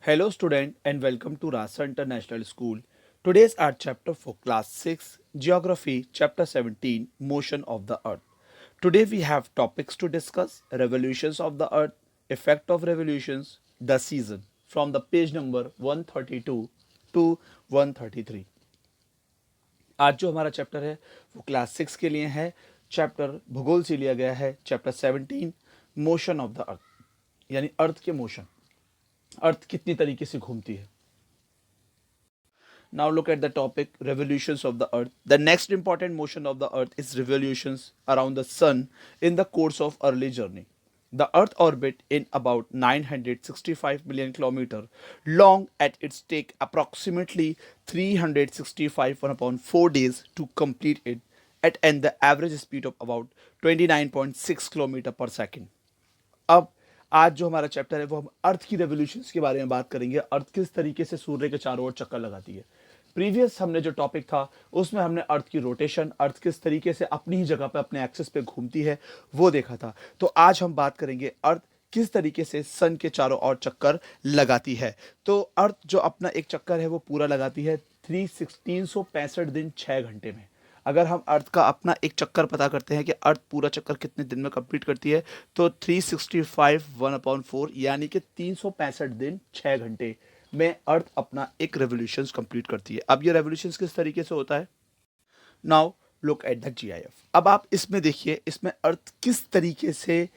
Hello student and welcome to Rasa International School. Today's art chapter for class 6 Geography chapter 17 Motion of the Earth. Today we have topics to discuss: revolutions of the earth, effect of revolutions, the season from the page number 132 to 133. आज जो हमारा chapter है वो class 6 के लिए है. Chapter भूगोल से लिया गया है. चैप्टर 17 मोशन ऑफ द अर्थ यानी अर्थ के मोशन. अर्थ कितनी तरीके से घूमती है. Now look at the topic revolutions of the earth. The next important motion of the earth is revolutions around the sun in the course of early journey. The earth orbit in about 965 million kilometer long at its take approximately 365 upon 4 days to complete it at and the average speed of about 29.6 kilometer per second. अब आज जो हमारा chapter है वो हम अर्थ की revolutions के बारे में बात करेंगे. अर्थ किस तरीके से सूर्य के चारों ओर चक्कर लगाती है. प्रीवियस हमने जो टॉपिक था उसमें हमने अर्थ की रोटेशन, अर्थ किस तरीके से अपनी ही जगह पे अपने एक्सिस पे घूमती है वो देखा था. तो आज हम बात करेंगे अर्थ किस तरीके से सन के चारों ओर चक्कर लगाती है. तो अर्थ जो अपना एक चक्कर है वो पूरा लगाती है 365 दिन 6 घंटे में. अगर हम अर्थ का अपना एक चक्कर पता करते हैं कि अर्थ पूरा चक्कर कितने दिन में कंप्लीट करती है तो 365 1/4 यानी कि 365 दिन 6 घंटे में अर्थ अपना एक रेवोल्यूशन कंप्लीट करती है. अब ये रेवोल्यूशन किस तरीके से होता है. Now look at the GIF. अब आप इसमें देखिए इसमें अर्थ किस तरीके से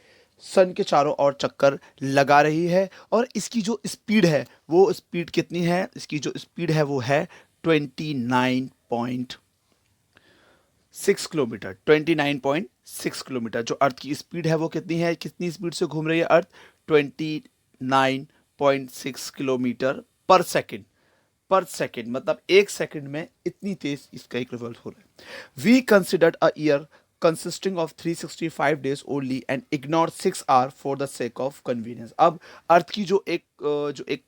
सन के चारों ओर चक्कर लगा रही है और इसकी जो स्पीड है वो स्पीड कितनी है. इसकी जो स्पीड है वो है 29.6 किलोमीटर. 29.6 किलोमीटर जो अर्थ की स्पीड है वो कितनी है. कितनी स्पीड से घूम रही है अर्थ. 29.6 किलोमीटर पर सेकेंड. पर सेकेंड मतलब एक सेकेंड में इतनी तेज इसका एक रिवॉल्व हो रहा है. We considered a year consisting of 365 days only and ignore 6 hours for the sake of convenience. अब अर्थ की जो एक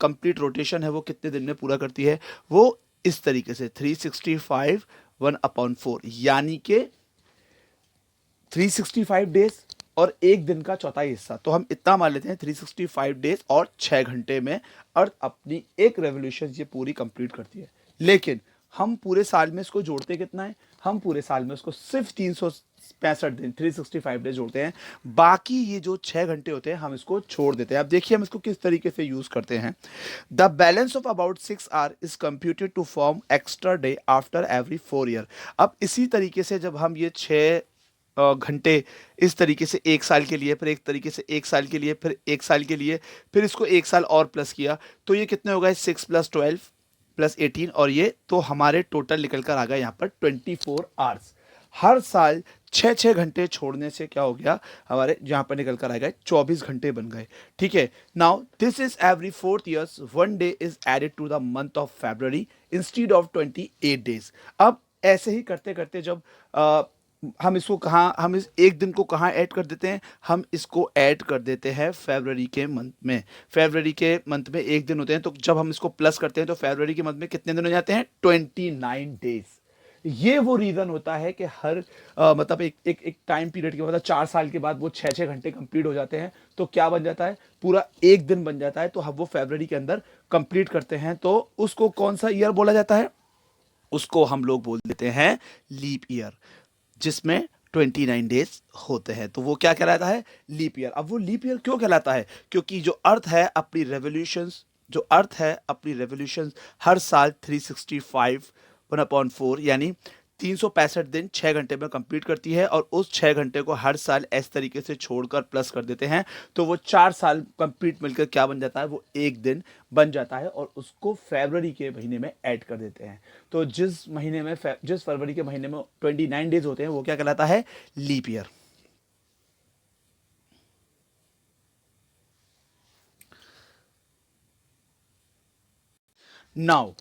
कंप्लीट रोटेशन है वो कितने दिन में पूरा करती है वो इस तरीके से 365 1/4 यानी कि 365 डेज और एक दिन का चौथाई हिस्सा. तो हम इतना मान लेते हैं 365 डेज और 6 घंटे में अर्थ अपनी एक रेवोल्यूशन ये पूरी कंप्लीट करती है. लेकिन हम पूरे साल में इसको जोड़ते कितना है. हम पूरे साल में उसको सिर्फ 365 दिन 365 डेज जोड़ते हैं. बाकी ये जो 6 घंटे होते हैं हम इसको छोड़ देते हैं. अब देखिए हम इसको किस तरीके से यूज करते हैं. The balance of about 6 hour is computed to form extra day after every 4 year. अब इसी तरीके से जब हम ये 6 घंटे इस तरीके से एक साल के लिए, फिर एक तरीके से एक साल के लिए, फिर एक साल के लिए, फिर इसको एक साल और प्लस किया तो ये कितने हो गए 6 + 12 + 18 और ये तो हमारे टोटल निकल कर आ गया यहाँ पर 24 आवर्स. हर साल 6 घंटे छोड़ने से क्या हो गया हमारे यहाँ पर निकल कर आ गए 24 घंटे बन गए. ठीक है. Now this is every 4th years 1 day is added to the month of February instead of 28 days. अब ऐसे ही करते करते जब हम इसको कहाँ, हम इस एक दिन को कहाँ ऐड कर देते हैं. हम इसको ऐड कर देते हैं फरवरी के मंथ में. फरवरी के मंथ में एक दिन होते हैं तो जब हम इसको प्लस करते हैं तो फरवरी के मंथ में कितने दिन हो जाते हैं 29 डेज. ये वो रीजन होता है कि हर मतलब एक टाइम पीरियड के मतलब 4 साल के बाद वो 6 घंटे कंप्लीट हो जाते हैं तो क्या बन जाता है पूरा एक दिन बन जाता है. तो हम वो फरवरी के अंदर कंप्लीट करते हैं तो उसको कौन सा ईयर बोला जाता है. उसको हम लोग बोल देते हैं लीप ईयर जिसमें 29 डेज होते हैं. तो वो क्या कहलाता है लीप ईयर. अब वो लीप ईयर क्यों कहलाता है क्योंकि जो अर्थ है अपनी रेवोल्यूशंस, जो अर्थ है अपनी रेवोल्यूशंस हर साल 365 1/4 यानी 365 दिन 6 घंटे में कंप्लीट करती है और उस 6 घंटे को हर साल इस तरीके से छोड़कर प्लस कर देते हैं तो वो 4 साल कंप्लीट मिलकर क्या बन जाता है वो एक दिन बन जाता है और उसको फरवरी के महीने में ऐड कर देते हैं. तो जिस फरवरी के महीने में 29 डेज होते हैं वो क्या कहलाता है leap year. Now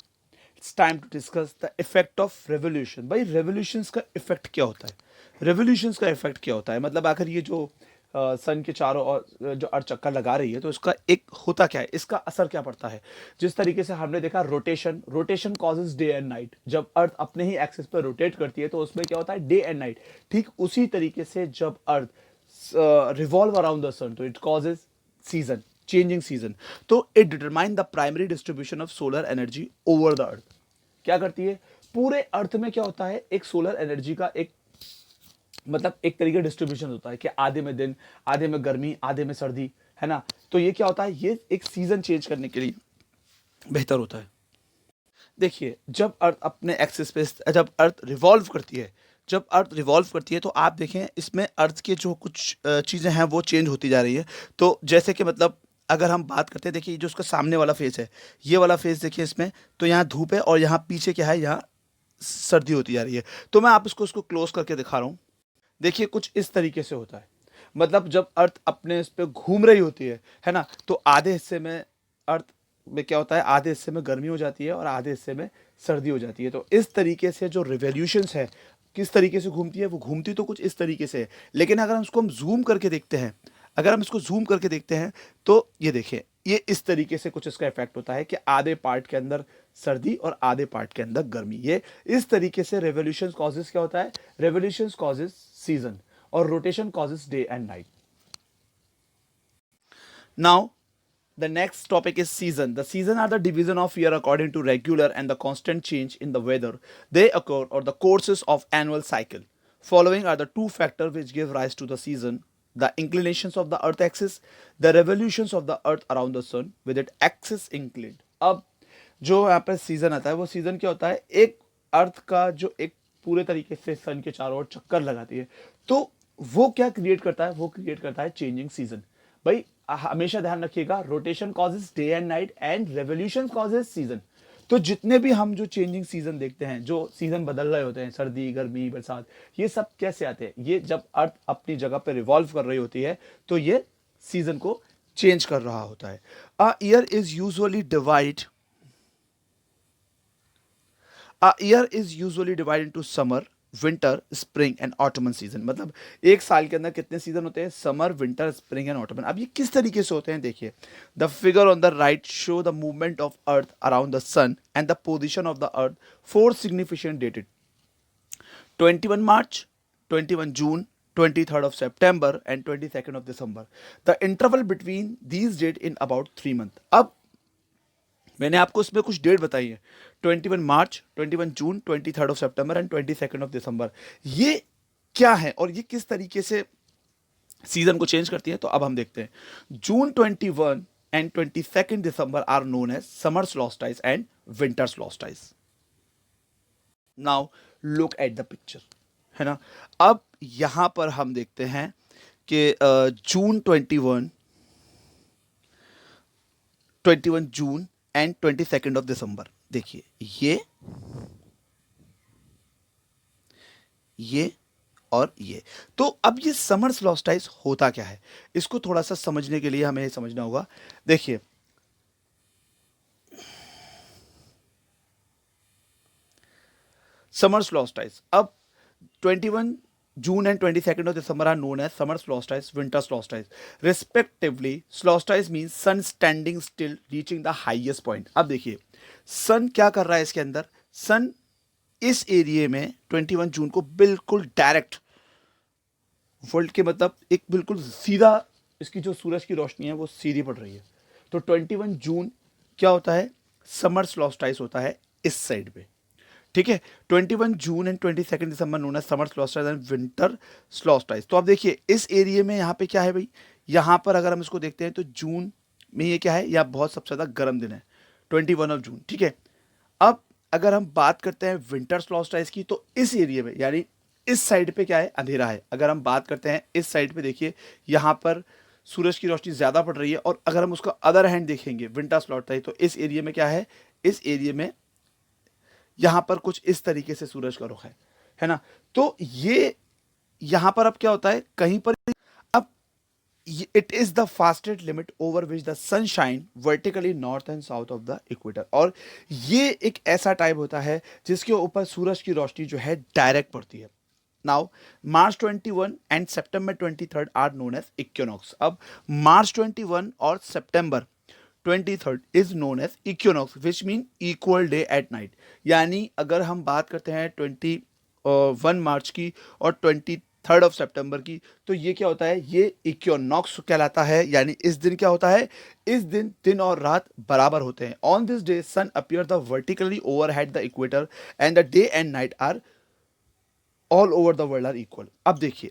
it's time to discuss the effect of revolution. भाई रेवोल्यूशंस का इफेक्ट क्या होता है. रेवोल्यूशंस का इफेक्ट क्या होता है मतलब आखिर ये जो सन के चारों ओर जो अर्थ चक्कर लगा रही है तो इसका एक होता क्या है, इसका असर क्या पड़ता है. जिस तरीके से हमने देखा rotation, rotation causes day and night. जब अर्थ अपने ही एक्सिस पर रोटेट करती है तो उसमें क्या होता है डे एंड नाइट. ठीक उसी तरीके से जब earth revolve around the sun तो it causes season. Changing season. तो it determine the primary distribution of solar energy over the earth. क्या करती है, पूरे अर्थ में क्या होता है, एक सोलर एनर्जी का एक मतलब एक तरीके डिस्ट्रीब्यूशन होता है कि आधे में दिन, आधे में गर्मी, आधे में सर्दी, है ना। तो ये क्या होता है, ये एक सीजन चेंज करने के लिए बेहतर होता है। देखिए, जब अर्थ अपने एक्सिस पे, जब अर्थ रिवॉल्व करती है, जब अर्थ रिवॉल्व करती है तो आप देखें इसमें अर्थ के जो कुछ चीज़ें हैं वो चेंज होती जा रही है। तो जैसे कि मतलब अगर हम बात करते हैं, देखिए जो उसका सामने वाला फेस है, ये वाला फेस देखिए इसमें, तो यहाँ धूप है और यहाँ पीछे क्या है, यहाँ सर्दी होती जा रही है। तो मैं आप इसको क्लोज करके दिखा रहा हूँ। देखिए कुछ इस तरीके से होता है, मतलब जब अर्थ अपने इस पे घूम रही होती है ना, तो आधे हिस्से में अर्थ में क्या होता है, आधे हिस्से में गर्मी हो जाती है और आधे हिस्से में सर्दी हो जाती है। तो इस तरीके से जो रिवॉल्यूशंस है, किस तरीके से घूमती है, वो घूमती तो कुछ इस तरीके से है। लेकिन अगर हम इसको जूम करके देखते हैं, अगर हम इसको जूम करके देखते हैं तो ये देखिए, ये इस तरीके से कुछ इसका इफेक्ट होता है कि आधे पार्ट के अंदर सर्दी और आधे पार्ट के अंदर गर्मी। ये इस तरीके से रेवोल्यूशन कॉजेस क्या होता है, रेवोल्यूशन कॉजेस सीजन और rotation causes day and night. Now the next topic is season. The season are the division of year according to regular and the constant change in the weather. They occur or the courses of annual cycle. Following are the two factors which give rise to the season: the inclinations of the earth axis, the revolutions of the earth around the sun with its axis inclined. अब जो यहाँ पे season आता है, वो season क्या होता है, एक अर्थ का जो एक पूरे तरीके से सन के चारों ओर चक्कर लगाती है, तो वो क्या क्रिएट करता है, वो क्रिएट करता है चेंजिंग सीजन। भाई हमेशा ध्यान रखिएगा, rotation causes day and night and revolution causes season. तो जितने भी हम जो चेंजिंग सीजन देखते हैं, जो सीजन बदल रहे होते हैं, सर्दी, गर्मी, बरसात, ये सब कैसे आते हैं, ये जब अर्थ अपनी जगह पे रिवॉल्व कर रही होती है तो ये सीजन को चेंज कर रहा होता है। A year is usually divide into summer, winter, spring and autumn season. मतलब एक साल के अंदर कितने सीजन होते हैं, summer, winter, spring and autumn. अब ये किस तरीके से होते हैं, देखिए, the figure on the right show the movement of earth around the sun and the position of the earth for significant dated 21 March, 21 June, 23rd of September and 22nd of December. The interval between these date in about 3 months. अब मैंने आपको इसमें कुछ date बताई है, 21 March, 21 June, 23rd of September and 22nd of December. ये क्या है और ये किस तरीके से सीजन को चेंज करती है, तो अब हम देखते हैं। June 21 and 22nd December are known as summer solstice and winter solstice. Now look at the picture, है ना। अब यहां पर हम देखते हैं कि जून 21 June and 22nd of December. देखिए ये और ये। तो अब ये समर सॉल्स्टिस होता क्या है, इसको थोड़ा सा समझने के लिए हमें समझना होगा। देखिए, समर सॉल्स्टिस, अब 21 June and 22nd of December are known as summer solstice, winter solstice, respectively. Solstice means sun standing still, reaching the highest point. अब देखिए सन क्या कर रहा है इसके अंदर, सन इस एरिया में 21 जून को बिल्कुल डायरेक्ट वर्ल्ड के मतलब एक बिल्कुल सीधा, इसकी जो सूरज की रोशनी है वो सीधी पड़ रही है। तो 21 जून क्या होता है, समर सॉल्स्टिस होता है इस साइड पे, ठीक है। 21 June and 22nd December known as summer solstice and winter solstice. तो आप देखिए इस एरिया में यहाँ पे क्या है भाई, यहाँ पर अगर हम इसको देखते हैं तो जून में ये क्या है, यहाँ बहुत सबसे ज़्यादा गर्म दिन है, 21 ऑफ जून, ठीक है। अब अगर हम बात करते हैं विंटर सॉल्स्टिस की, तो इस एरिया में यानी इस साइड पे क्या है, अंधेरा है। अगर हम बात करते हैं इस साइड पे, देखिए यहाँ पर सूरज की रोशनी ज़्यादा पड़ रही है, और अगर हम उसका अदर हैंड देखेंगे विंटर सॉल्स्टिस, तो इस एरिया में क्या है, इस एरिया में यहां पर कुछ इस तरीके से सूरज का रुख है ना। तो ये यहां पर अब क्या होता है, कहीं पर अब it is the fastest limit over which the sunshine vertically north and south of the equator. और ये एक ऐसा टाइम होता है जिसके ऊपर सूरज की रोशनी जो है डायरेक्ट पड़ती है। Now March 21 and September 23rd are known as equinox. अब मार्च 21 और September 23rd is known as equinox which mean equal day at night. यानी अगर हम बात करते हैं 21 मार्च की और 23 3 सितंबर की। तो ये क्या होता है, ये इक्विनॉक्स कहलाता है, यानी इस दिन क्या होता है, इस दिन दिन और रात बराबर होते हैं। On this day sun appear the vertically overhead the equator and the day and night are all over the world are equal. अब देखिए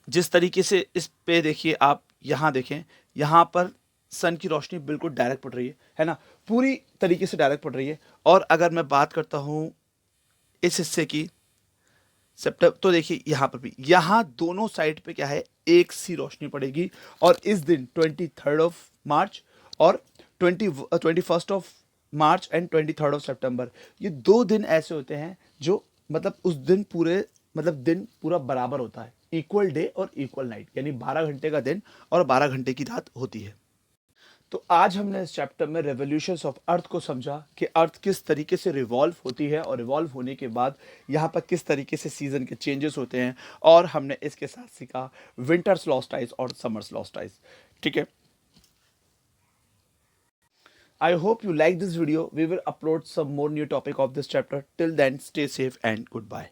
जिस तरीके से इस पे देखिए आप यहाँ देखें, यहाँ पर सन की रोशनी बिल्कुल डायरेक्ट पड़ रही है ना, पूरी तरीके से डायरेक्ट पड़ रही है। और अगर मैं बात करता हूँ इस हिस्से की सेप्टेम्बर, तो देखिए यहाँ पर भी, यहाँ दोनों साइड पे क्या है, एक सी रोशनी पड़ेगी। और इस दिन 23 मार्च और 21 मार्च एंड 23 सितंबर, ये 2 दिन ऐसे होते हैं जो मतलब उस दिन पूरे मतलब दिन पूरा बराबर होता है, इक्वल डे और इक्वल नाइट, यानी 12 घंटे का दिन और 12 घंटे की रात होती है। तो आज हमने इस चैप्टर में रेवोल्यूशंस ऑफ अर्थ को समझा कि अर्थ किस तरीके से रिवॉल्व होती है और रिवॉल्व होने के बाद यहाँ पर किस तरीके से सीजन के चेंजेस होते हैं, और हमने इसके साथ सीखा विंटर सॉल्स्टिस और समर सॉल्स्टिस। ठीक है, I hope you like this video. We will upload some more new topic of this chapter. Till then, stay safe and goodbye.